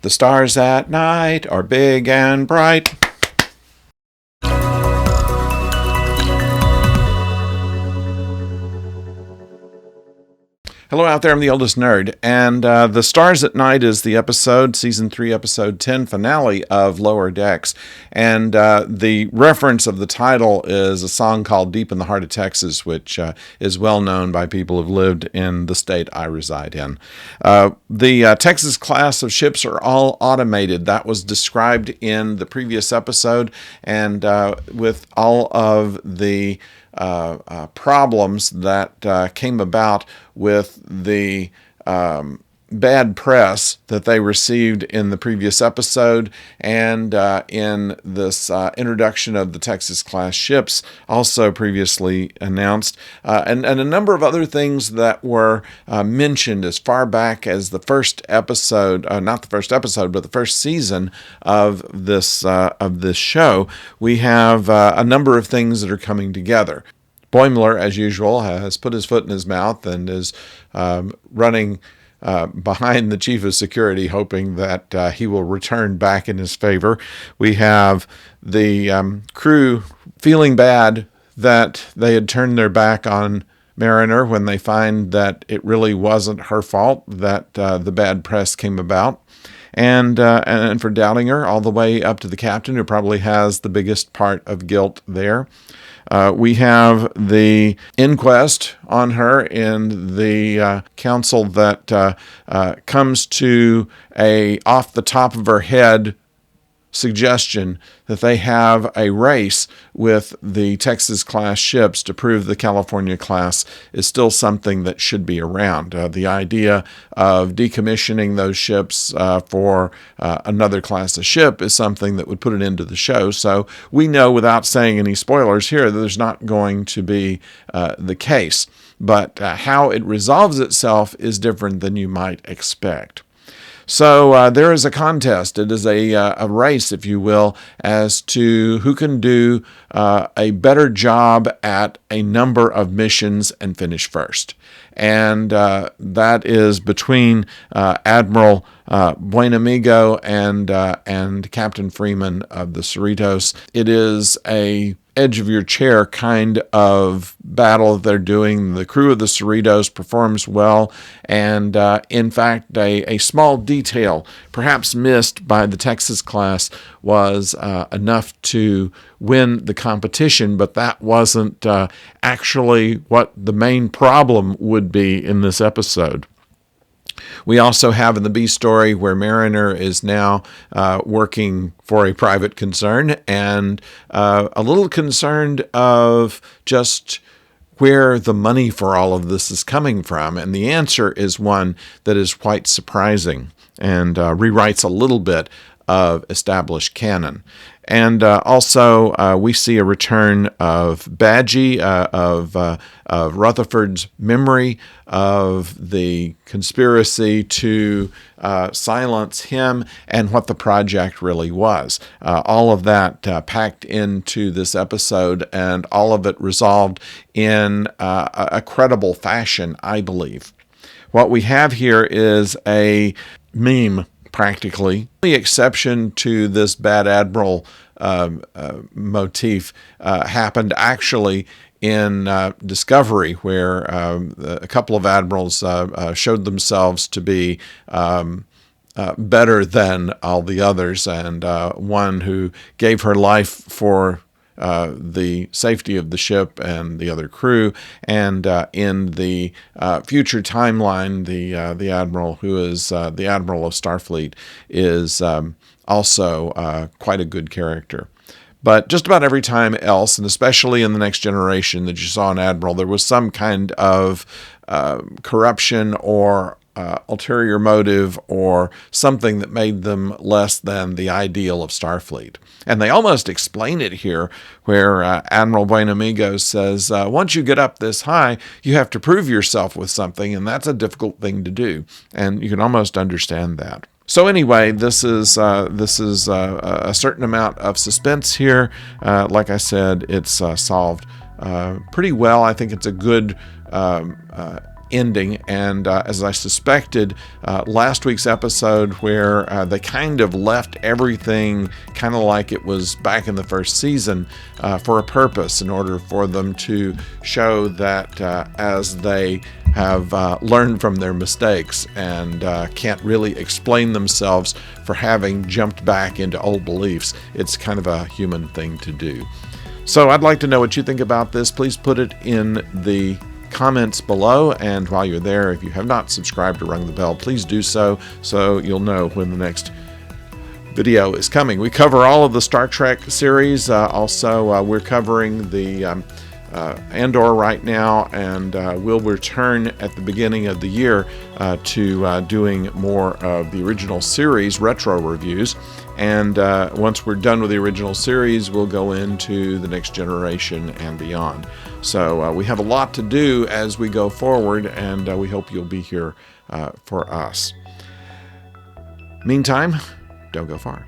The stars at night are big and bright. Hello out there, I'm the oldest nerd, and The Stars at Night is the episode, Season 3, Episode 10 finale of Lower Decks, and the reference of the title is a song called Deep in the Heart of Texas, which is well known by people who've lived in the state I reside in. The Texas class of ships are all automated. That was described in the previous episode, and with all of the problems that came about with the bad press that they received in the previous episode and in this introduction of the Texas class ships, also previously announced, and a number of other things that were mentioned as far back as the first episode, not the first episode, but the first season of this show. We have a number of things that are coming together. Boimler, as usual, has put his foot in his mouth and is running behind the chief of security, hoping that he will return back in his favor. We have the crew feeling bad that they had turned their back on Mariner when they find that it really wasn't her fault that the bad press came about. And for doubting her, all the way up to the captain, who probably has the biggest part of guilt there. We have the inquest on her in the council that comes to a off the top of her head suggestion that they have a race with the Texas class ships to prove the California class is still something that should be around. The idea of decommissioning those ships for another class of ship is something that would put an end to the show. So we know, without saying any spoilers here, that there's not going to be the case. But how it resolves itself is different than you might expect. So there is a contest. It is a race, if you will, as to who can do a better job at a number of missions and finish first. And that is between Admiral Buenamigo and Captain Freeman of the Ceritos. It is a edge of your chair kind of battle they're doing. The crew of the Ceritos performs well, and in fact a small detail perhaps missed by the Texas class was enough to win the competition, but that wasn't actually what the main problem would be in this episode. We also have in the B story where Mariner is now working for a private concern and a little concerned of just where the money for all of this is coming from. And the answer is one that is quite surprising and rewrites a little bit of established canon. And also, we see a return of Badgie, of Rutherford's memory of the conspiracy to silence him and what the project really was. All of that packed into this episode, and all of it resolved in a credible fashion, I believe. What we have here is a meme, practically. The exception to this bad admiral motif happened actually in Discovery, where a couple of admirals showed themselves to be better than all the others, and one who gave her life for the safety of the ship and the other crew, and in the future timeline, the admiral who is the admiral of Starfleet is also quite a good character. But just about every time else, and especially in the Next Generation that you saw an admiral, there was some kind of corruption or ulterior motive or something that made them less than the ideal of Starfleet. And they almost explain it here, where Admiral Buenamigo says, once you get up this high, you have to prove yourself with something, and that's a difficult thing to do. And you can almost understand that. So anyway, this is a certain amount of suspense here. Like I said, it's solved pretty well. I think it's a good ending. And as I suspected, last week's episode, where they kind of left everything kind of like it was back in the first season for a purpose, in order for them to show that as they have learned from their mistakes and can't really explain themselves for having jumped back into old beliefs, it's kind of a human thing to do. So I'd like to know what you think about this. Please put it in the comments below, and while you're there, if you have not subscribed or rung the bell, please do so you'll know when the next video is coming. We cover all of the Star Trek series. Also, we're covering the Andor right now, and we'll return at the beginning of the year to doing more of the original series retro reviews. And once we're done with the original series, we'll go into the Next Generation and beyond. So we have a lot to do as we go forward, and we hope you'll be here for us. Meantime, don't go far.